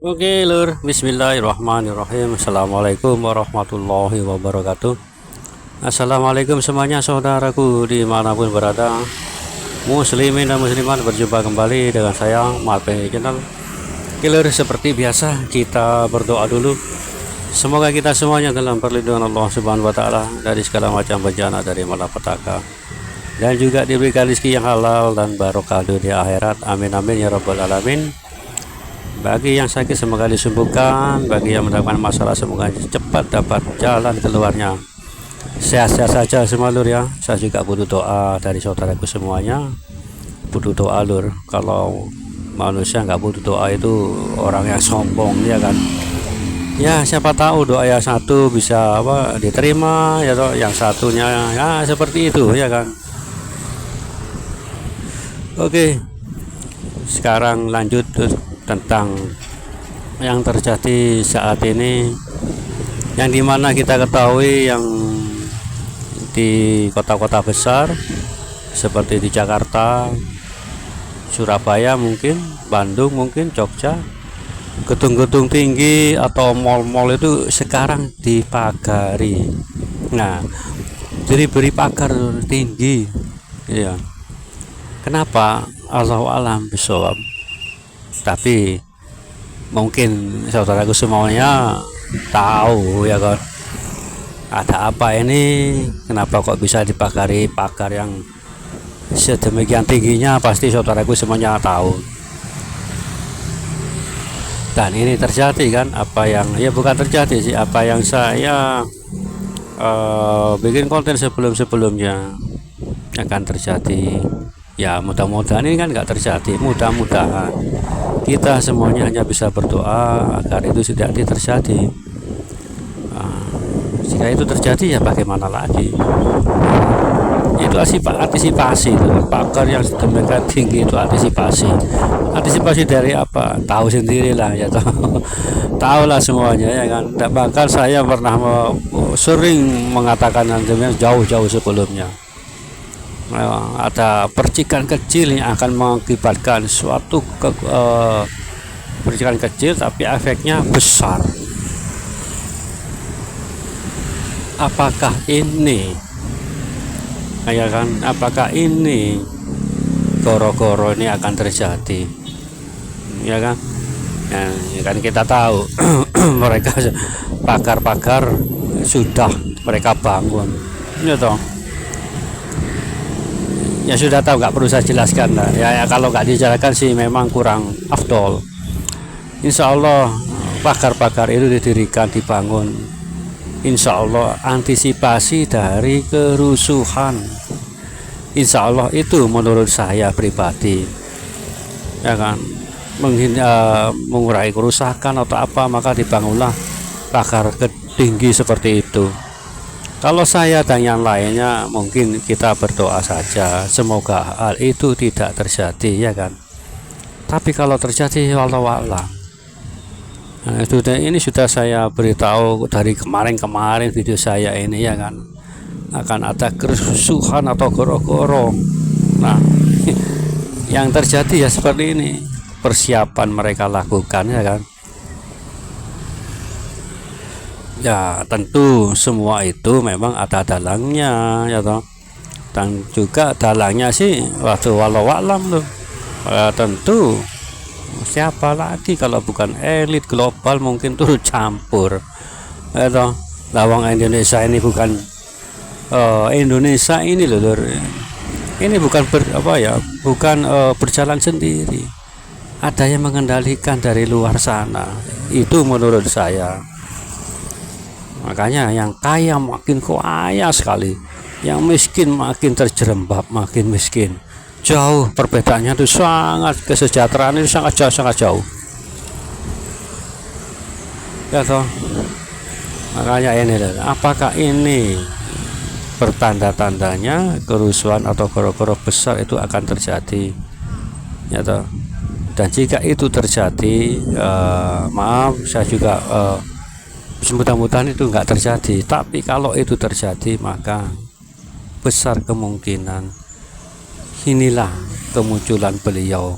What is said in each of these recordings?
Oke lur, bismillahirrahmanirrahim. Assalamualaikum warahmatullahi wabarakatuh. Assalamualaikum semuanya saudaraku dimanapun berada, muslimin dan muslimat. Berjumpa kembali dengan saya Mate Channel. Oke lur, seperti biasa kita berdoa dulu. Semoga kita semuanya dalam perlindungan Allah Subhanahu wa taala dari segala macam bencana, dari malapetaka, dan juga diberikan rezeki yang halal dan barokah di akhirat. Amin amin ya rabbal alamin. Bagi yang sakit semoga disembuhkan, bagi yang mendapatkan masalah semoga cepat dapat jalan keluarnya. Sehat-sehat saja semua lur ya. Saya juga butuh doa dari saudaraku semuanya. Butuh doa lur. Kalau manusia nggak butuh doa itu orang yang sombong ya kan. Ya siapa tahu doa yang satu bisa diterima ya toh, yang satunya ya seperti itu ya kan. Oke, sekarang lanjut tentang yang terjadi saat ini, yang dimana kita ketahui yang di kota-kota besar seperti di Jakarta, Surabaya mungkin, Bandung mungkin, Jogja, gedung-gedung tinggi atau mal-mal itu sekarang dipagari. Nah, jadi beri pagar tinggi ya. Kenapa? Allahu alam bisawab. Tapi mungkin saudaraku semuanya tahu ya kan, ada apa ini, kenapa kok bisa dipagari pagar yang sedemikian tingginya, pasti saudaraku semuanya tahu. Dan ini terjadi kan, apa yang ya bukan terjadi sih, apa yang saya bikin konten sebelum-sebelumnya akan terjadi. Ya mudah-mudahan ini kan nggak terjadi, mudah-mudahan kita semuanya hanya bisa berdoa agar itu tidak terjadi. Jika itu terjadi ya bagaimana lagi, itu antisipasi itu pagar yang sedemikian tinggi, itu antisipasi dari apa, tahu sendirilah ya tahulah semuanya ya kan. Tidak bakal saya pernah sering mengatakan jauh-jauh sebelumnya. Ada percikan kecil yang akan mengakibatkan suatu percikan kecil tapi efeknya besar. Apakah ini ya kan, apakah ini goro-goro ini akan terjadi ya kan, ya kan kita tahu mereka pagar-pagar sudah mereka bangun ya toh. Ya sudah tahu, nggak perlu saya jelaskan lah ya, kalau nggak dijelaskan sih memang kurang afdol. Insya Allah pagar-pagar itu didirikan, dibangun, insya Allah antisipasi dari kerusuhan. Insya Allah itu menurut saya pribadi ya kan, mengurangi kerusakan atau apa, maka dibangunlah pagar tinggi seperti itu. Kalau saya dan yang lainnya mungkin kita berdoa saja semoga hal itu tidak terjadi ya kan. Tapi kalau terjadi wallahu a'lam. Nah, ini sudah saya beritahu dari kemarin video saya ini ya kan, akan ada kerusuhan atau goro-goro. Nah yang terjadi ya seperti ini, persiapan mereka lakukan ya kan. Ya tentu semua itu memang ada dalangnya ya toh, dan juga dalangnya sih walau alam tuh tentu siapa lagi kalau bukan elit global mungkin turut campur ya toh. Lawang Indonesia ini bukan Indonesia ini loh lur, ini bukan berjalan sendiri, ada yang mengendalikan dari luar sana, itu menurut saya. Makanya yang kaya makin kaya sekali, yang miskin makin terjerembab, makin miskin. Jauh perbedaannya itu sangat, kesejahteraan itu sangat jauh. Ya toh. Makanya ini, apakah ini pertanda-tandanya kerusuhan atau goro-goro besar itu akan terjadi? Ya toh. Dan jika itu terjadi, maaf saya juga mudah-mudahan itu enggak terjadi, tapi kalau itu terjadi maka besar kemungkinan inilah kemunculan beliau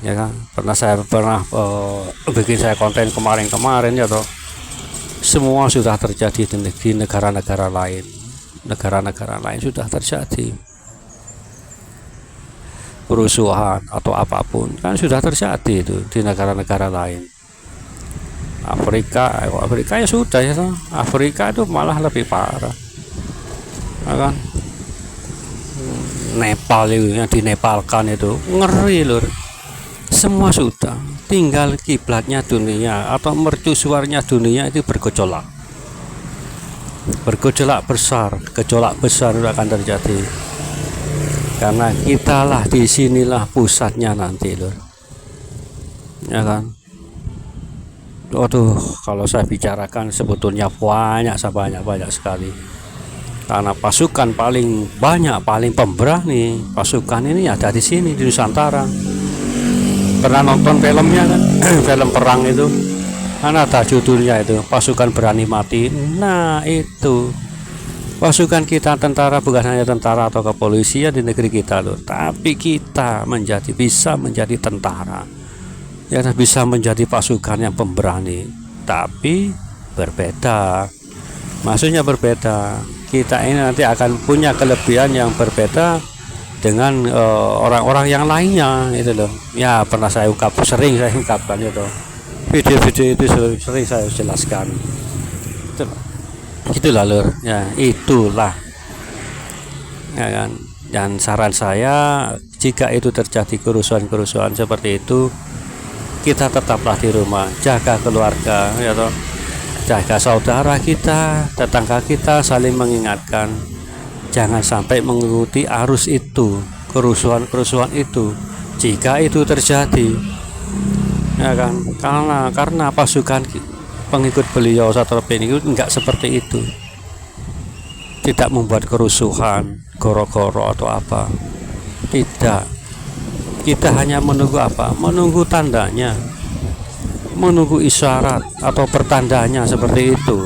ya kan. Saya pernah bikin saya konten kemarin ya toh, semua sudah terjadi di negara-negara lain. Negara-negara lain sudah terjadi kerusuhan atau apapun, kan sudah terjadi itu di negara-negara lain. Afrika ya sudah ya toh. Afrika itu malah lebih parah, ya kan. Nepal itu yang dinepalkan itu ngeri lur. Semua sudah, tinggal kiblatnya dunia atau mercusuarnya dunia itu bergejolak besar, gejolak besar itu akan terjadi. Karena kitalah disinilah pusatnya nanti lur, ya kan. Waduh, kalau saya bicarakan sebetulnya banyak sekali. Karena pasukan paling banyak, paling pemberani pasukan ini ada di sini di Nusantara. Pernah nonton filmnya kan? Film perang itu kan ada judulnya itu, Pasukan Berani Mati. Nah itu pasukan kita, tentara, bukan hanya tentara atau kepolisian di negeri kita loh, tapi kita bisa menjadi tentara, ya bisa menjadi pasukan yang pemberani, tapi berbeda. Maksudnya berbeda, kita ini nanti akan punya kelebihan yang berbeda dengan orang-orang yang lainnya itu loh. Ya pernah sering saya ungkapkan itu, video-video itu sering saya jelaskan. Itulah lur, ya itulah, ya kan. Dan saran saya, jika itu terjadi kerusuhan seperti itu, kita tetaplah di rumah, jaga keluarga, ya toh, jaga saudara kita, tetangga kita, saling mengingatkan. Jangan sampai mengikuti arus itu, kerusuhan itu, jika itu terjadi, ya kan. Karena pasukan pengikut beliau Satrio itu enggak seperti itu, tidak membuat kerusuhan, goro-goro atau apa, tidak. Kita hanya menunggu apa? Menunggu tandanya, menunggu isyarat atau pertandanya seperti itu.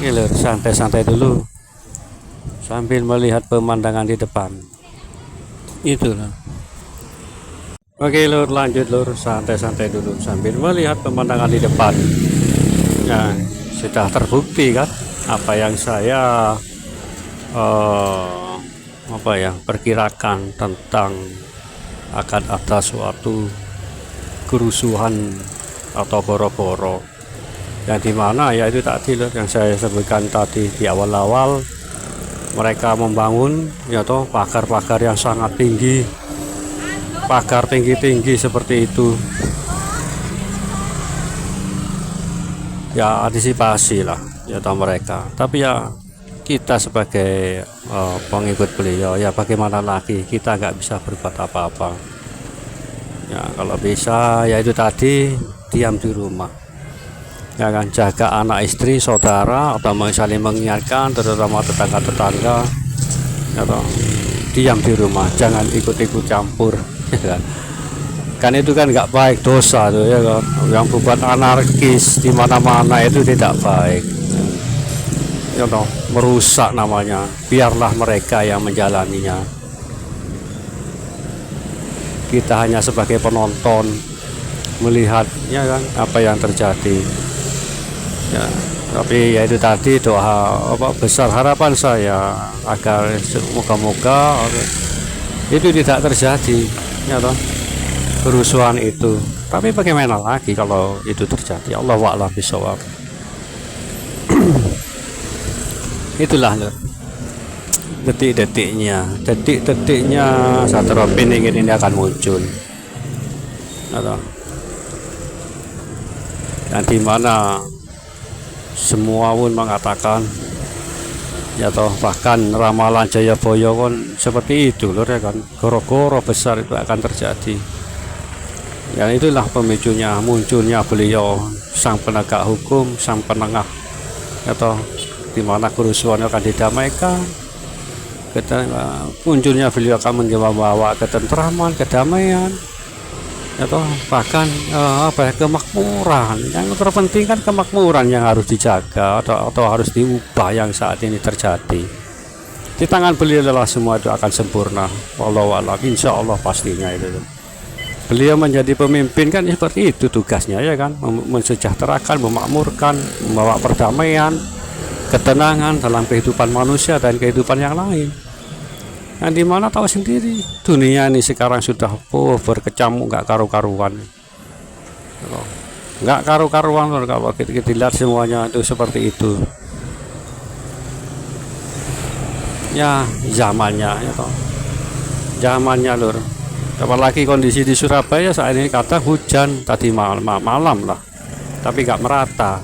Lur, santai-santai dulu sambil melihat pemandangan di depan. Itulah. Oke lur, lanjut lur, santai-santai dulu sambil melihat pemandangan di depan. Ya, sudah terbukti kan apa yang saya perkirakan tentang akan ada suatu kerusuhan atau boro-boro. Yang dimana ya itu tadi loh yang saya sebutkan tadi di awal-awal, mereka membangun ya toh pagar-pagar yang sangat tinggi, pagar tinggi-tinggi seperti itu, ya antisipasi lah ya toh mereka. Tapi ya kita sebagai pengikut beliau ya bagaimana lagi, kita nggak bisa berbuat apa-apa ya. Kalau bisa ya itu tadi, diam di rumah, ya kan, jaga anak istri saudara atau saling mengingatkan, terutama tetangga-tetangga ya toh, diam di rumah, jangan ikut-ikut campur ya kan itu kan nggak baik, dosa tuh ya kan. Yang buat anarkis di mana-mana itu tidak baik ya toh, merusak namanya. Biarlah mereka yang menjalaninya, kita hanya sebagai penonton melihat ya kan apa yang terjadi ya. Tapi ya itu tadi, doa besar harapan saya agar moga-moga itu tidak terjadi ya toh, kerusuhan itu. Tapi bagaimana lagi kalau itu terjadi, Allahu a'lam bishawab. Itulah loh, detik-detiknya Satrio ini akan muncul atau dan dimana semua pun mengatakan ya toh, bahkan ramalan Jayabaya kan seperti itu loh ya kan, goro-goro besar itu akan terjadi. Dan itulah pemicunya munculnya beliau, sang penegak hukum, sang penengah ya toh, dimana kerusuhan akan didamaikan. Munculnya beliau akan membawa ketentraman, kedamaian ya toh, bahkan kemakmuran. Yang terpenting kan kemakmuran yang harus dijaga atau harus diubah yang saat ini terjadi Di tangan beliau adalah semua itu akan sempurna. Wallahu a'lam. Insya Allah pastinya itu. Beliau menjadi pemimpin kan seperti itu tugasnya ya kan, mensejahterakan, memakmurkan, membawa perdamaian, ketenangan dalam kehidupan manusia dan kehidupan yang lain. Nah, dimana tahu sendiri dunia ini sekarang sudah berkecamuk, nggak karu-karuan, nggak karu-karuan kalau kita lihat semuanya itu seperti itu. Ya zamannya ya toh, zamannya lur. Apalagi kondisi di Surabaya saat ini kata hujan tadi malam lah, tapi nggak merata.